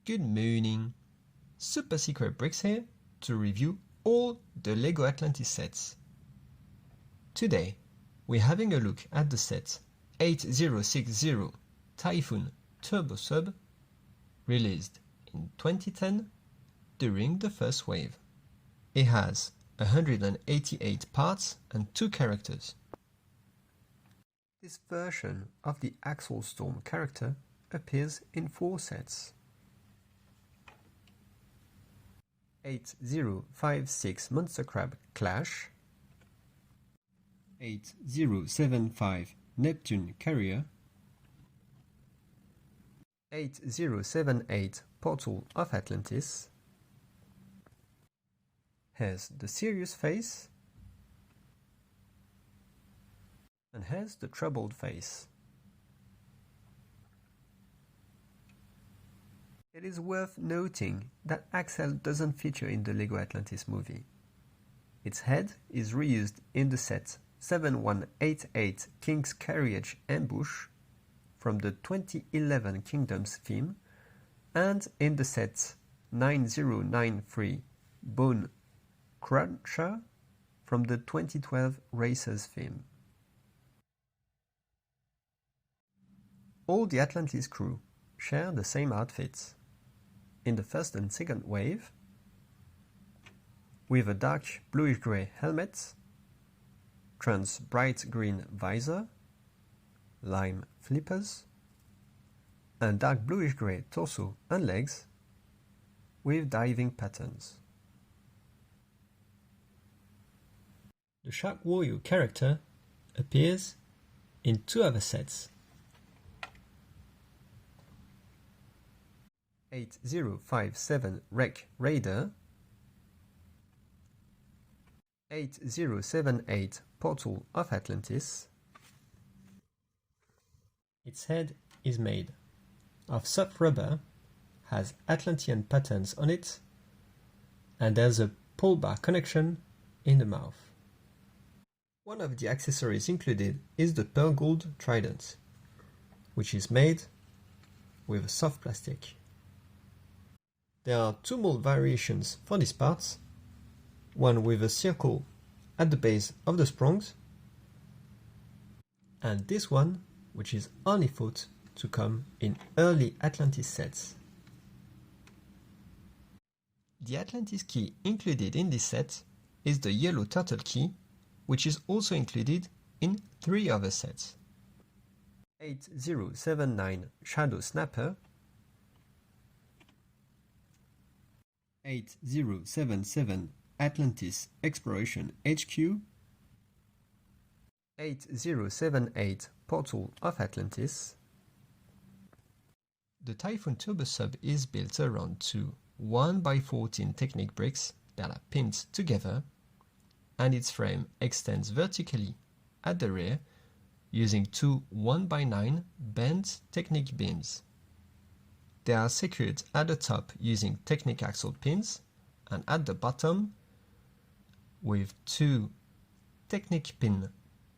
Good morning! Super secret bricks here to review all the LEGO Atlantis sets. Today we're having a look at the set 8060 Typhoon Turbo Sub, released in 2010 during the first wave. It has 188 parts and 2 characters. This version of the Axel Storm character appears in 4 sets. 8056 Monster Crab Clash, 8075 Neptune Carrier, 8078 Portal of Atlantis, has the serious face, and has the troubled face. It is worth noting that Axel doesn't feature in the LEGO Atlantis movie. Its head is reused in the set 7188 King's Carriage Ambush from the 2011 Kingdoms theme and in the set 9093 Bone Cruncher from the 2012 Racers theme. All the Atlantis crew share the same outfits. In the first and second wave, with a dark bluish-grey helmet, trans bright green visor, lime flippers, and dark bluish-grey torso and legs with diving patterns. The Shark Warrior character appears in 2 other sets. 8057 Wreck Raider, 8078 Portal of Atlantis. Its head is made of soft rubber, has Atlantean patterns on it, and there's a pole bar connection in the mouth. One of the accessories included is the pearl gold Trident, which is made with a soft plastic. There are 2 mold variations for these parts, one with a circle at the base of the sprongs, and this one, which is only thought to come in early Atlantis sets. The Atlantis Key included in this set is the yellow turtle key, which is also included in 3 other sets. 8079 Shadow Snapper, 8077 Atlantis Exploration HQ, 8078 Portal of Atlantis. The Typhoon Turbo Sub is built around 2 1x14 Technic bricks that are pinned together, and its frame extends vertically at the rear using 2 1x9 bent Technic beams. They are secured at the top using Technic axle pins and at the bottom with 2 Technic pin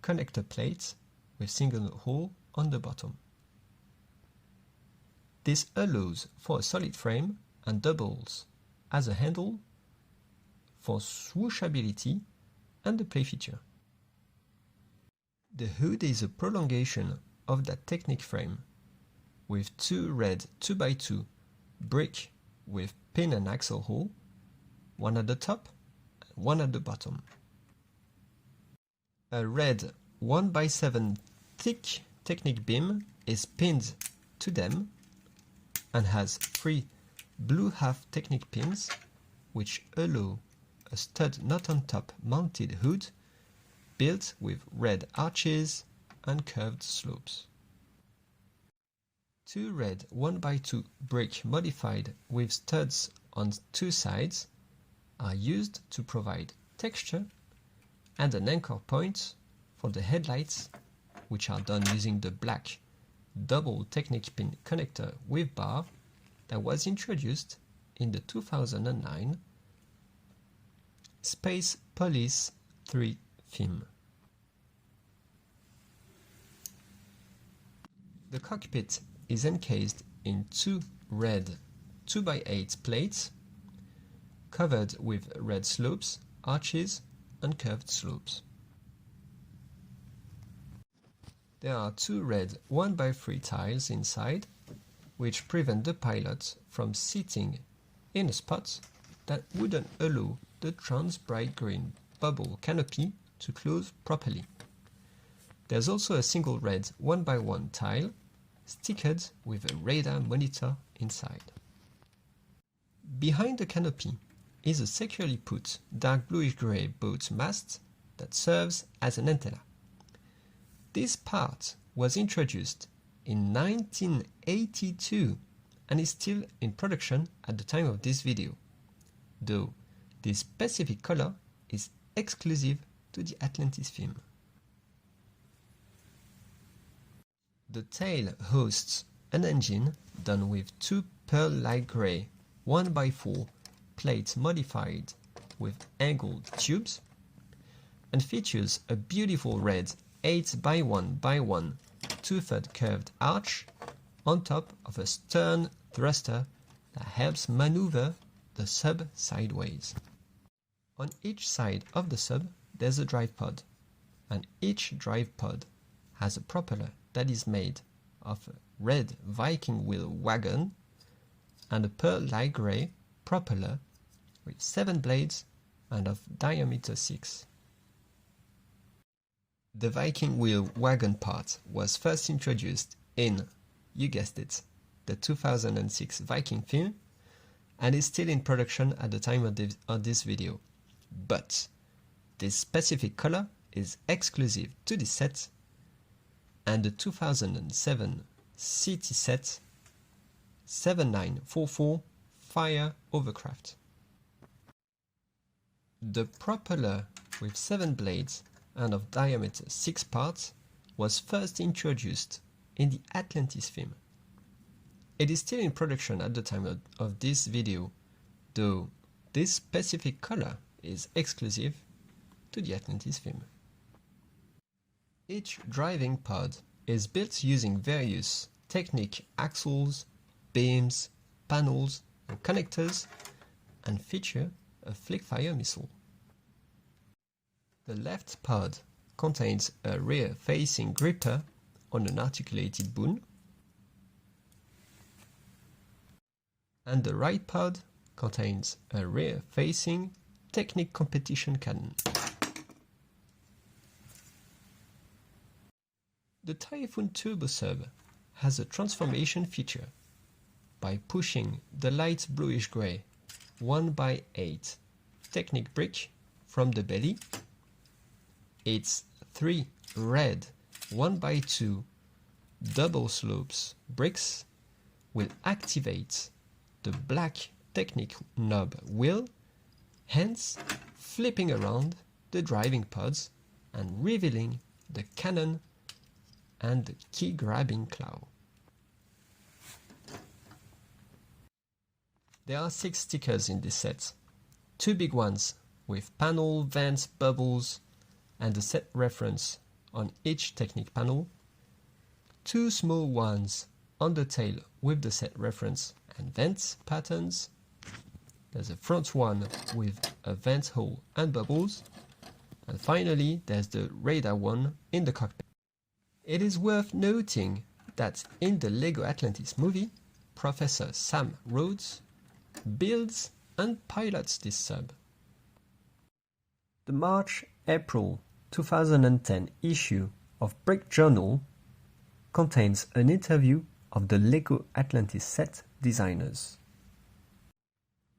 connector plates with single hole on the bottom. This allows for a solid frame and doubles as a handle for swooshability and the play feature. The hood is a prolongation of that Technic frame with 2 red 2x2 brick with pin and axle hole, one at the top and one at the bottom. A red 1x7 thick Technic beam is pinned to them and has 3 blue half Technic pins which allow a stud not on top mounted hood built with red arches and curved slopes. 2 red 1x2 brick modified with studs on 2 sides are used to provide texture and an anchor point for the headlights, which are done using the black double Technic pin connector with bar that was introduced in the 2009 Space Police 3 theme. The cockpit is encased in 2 red 2x8 plates covered with red slopes, arches and curved slopes. There are two red 1x3 tiles inside, which prevent the pilot from sitting in a spot that wouldn't allow the trans bright green bubble canopy to close properly. There's also a single red 1x1 tile stickered with a radar monitor inside. Behind the canopy is a securely put dark bluish-grey boat mast that serves as an antenna. This part was introduced in 1982 and is still in production at the time of this video, though this specific color is exclusive to the Atlantis film. The tail hosts an engine done with two pearl light grey 1x4 plates modified with angled tubes, and features a beautiful red 8x1x1 2-third curved arch on top of a stern thruster that helps maneuver the sub sideways. On each side of the sub there's a drive pod, and each drive pod has a propeller that is made of a red Viking wheel wagon and a pearl light grey propeller with 7 blades and of diameter 6. The Viking wheel wagon part was first introduced in, you guessed it, the 2006 Viking film, and is still in production at the time of this video. But this specific color is exclusive to this set and the 2007 CT set 7944 Fire Overcraft. The propeller with 7 blades and of diameter 6 parts was first introduced in the Atlantis film. It is still in production at the time of this video, though this specific color is exclusive to the Atlantis film. Each driving pod is built using various Technic axles, beams, panels and connectors, and feature a flick-fire missile. The left pod contains a rear-facing gripper on an articulated boom, and the right pod contains a rear-facing Technic competition cannon. The Typhoon Turbo Sub has a transformation feature. By pushing the light bluish-grey 1x8 Technic brick from the belly, its 3 red 1x2 double slopes bricks will activate the black Technic knob wheel, hence flipping around the driving pods and revealing the cannon and the key grabbing claw. There are 6 stickers in this set, 2 big ones with panel, vents, bubbles and the set reference on each Technic panel, 2 small ones on the tail with the set reference and vents patterns. There's a front one with a vent hole and bubbles, and finally there's the radar one in the cockpit. It is worth noting that in the LEGO Atlantis movie, Professor Sam Rhodes builds and pilots this sub. The March-April 2010 issue of Brick Journal contains an interview of the LEGO Atlantis set designers.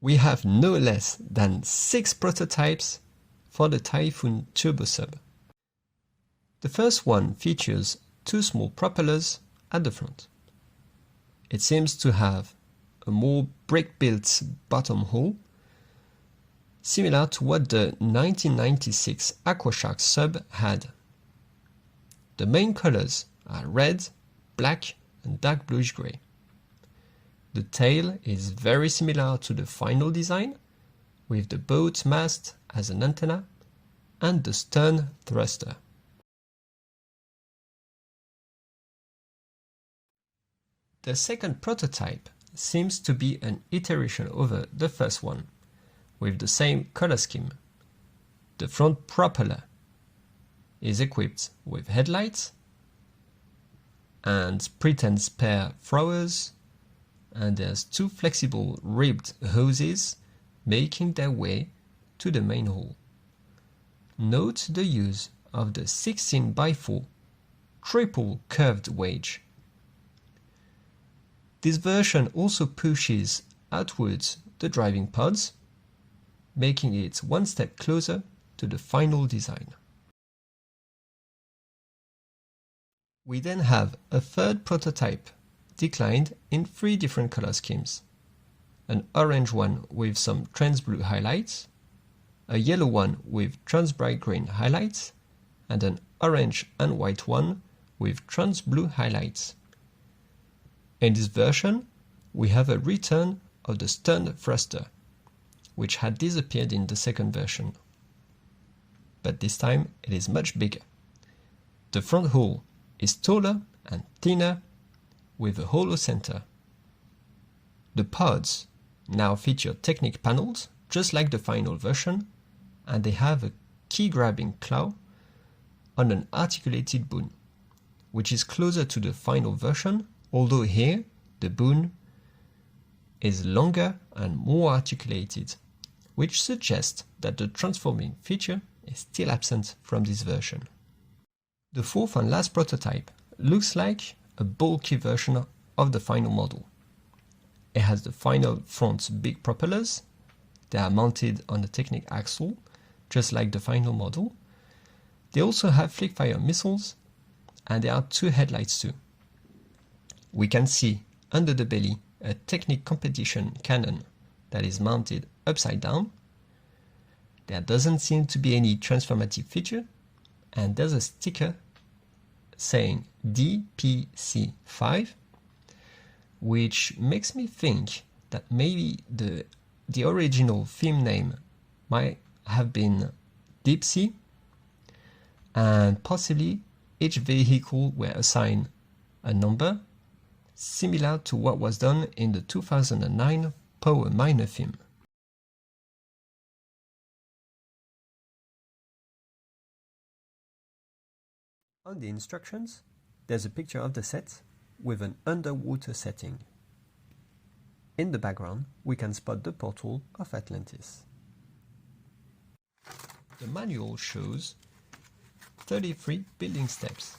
We have no less than 6 prototypes for the Typhoon Turbo Sub. The first one features 2 small propellers at the front. It seems to have a more brick-built bottom hull, similar to what the 1996 Aquashark sub had. The main colors are red, black and dark bluish-grey. The tail is very similar to the final design, with the boat mast as an antenna and the stern thruster. The second prototype seems to be an iteration over the first one, with the same color scheme. The front propeller is equipped with headlights and pretend spare throwers, and there's two flexible ribbed hoses making their way to the main hull. Note the use of the 16x4 triple curved wedge. This version also pushes outwards the driving pods, making it one step closer to the final design. We then have a third prototype declined in 3 different color schemes. An orange one with some trans blue highlights, a yellow one with trans bright green highlights, and an orange and white one with trans blue highlights. In this version, we have a return of the stern thruster, which had disappeared in the second version. But this time it is much bigger. The front hull is taller and thinner, with a hollow center. The pods now feature Technic panels, just like the final version, and they have a key-grabbing claw on an articulated boom, which is closer to the final version, although here the boom is longer and more articulated, which suggests that the transforming feature is still absent from this version. The fourth and last prototype looks like a bulky version of the final model. It has the final front big propellers. They are mounted on the Technic axle, just like the final model. They also have flick-fire missiles, and there are 2 headlights too. We can see under the belly a Technic competition cannon that is mounted upside down. There doesn't seem to be any transformative feature, and there's a sticker saying DPC5, which makes me think that maybe the original theme name might have been Deep Sea, and possibly each vehicle were assigned a number, similar to what was done in the 2009 Power Miner theme. On the instructions, there's a picture of the set with an underwater setting. In the background, we can spot the portal of Atlantis. The manual shows 33 building steps.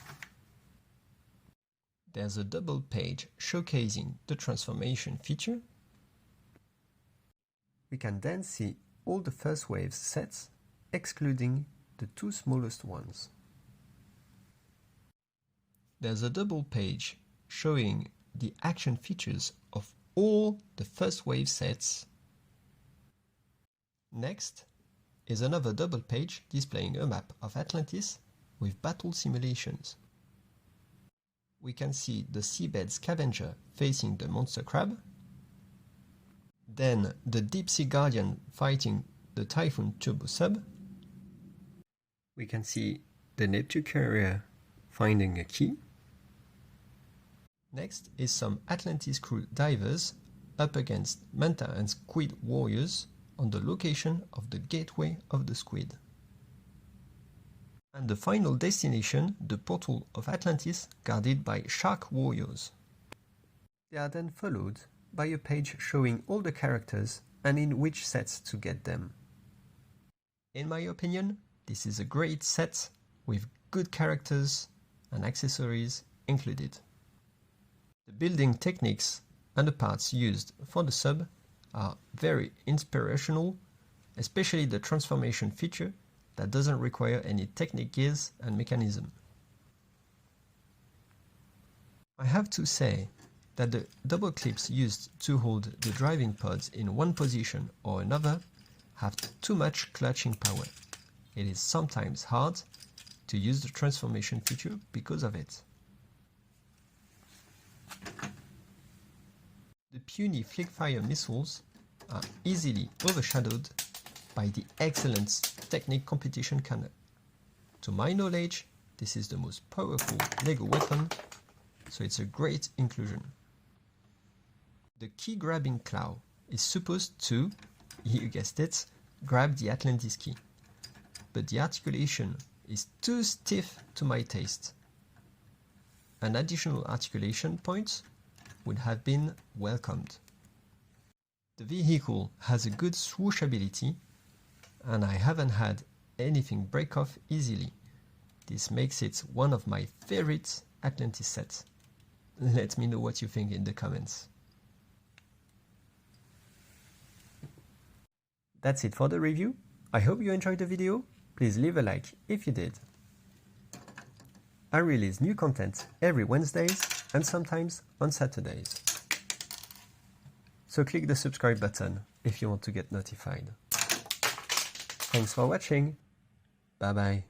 There's a double page showcasing the transformation feature. We can then see all the first wave sets, excluding the 2 smallest ones. There's a double page showing the action features of all the first wave sets. Next is another double page displaying a map of Atlantis with battle simulations. We can see the seabed scavenger facing the monster crab, then the deep sea guardian fighting the Typhoon Turbo Sub. We can see the Neptune carrier finding a key. Next is some Atlantis crew divers up against manta and squid warriors on the location of the gateway of the squid. And the final destination, the portal of Atlantis, guarded by shark warriors. They are then followed by a page showing all the characters and in which sets to get them. In my opinion, this is a great set with good characters and accessories included. The building techniques and the parts used for the sub are very inspirational, especially the transformation feature that doesn't require any Technic gears and mechanism. I have to say that the double clips used to hold the driving pods in one position or another have too much clutching power. It is sometimes hard to use the transformation feature because of it. The puny flick-fire missiles are easily overshadowed by the excellent Technic competition cannon. To my knowledge, this is the most powerful LEGO weapon, so it's a great inclusion. The key grabbing claw is supposed to, you guessed it, grab the Atlantis key. But the articulation is too stiff to my taste. An additional articulation point would have been welcomed. The vehicle has a good swoosh ability, and I haven't had anything break off easily. This makes it one of my favorite Atlantis sets. Let me know what you think in the comments. That's it for the review. I hope you enjoyed the video. Please leave a like if you did. I release new content every Wednesdays and sometimes on Saturdays. So click the subscribe button if you want to get notified. Thanks for watching. Bye bye.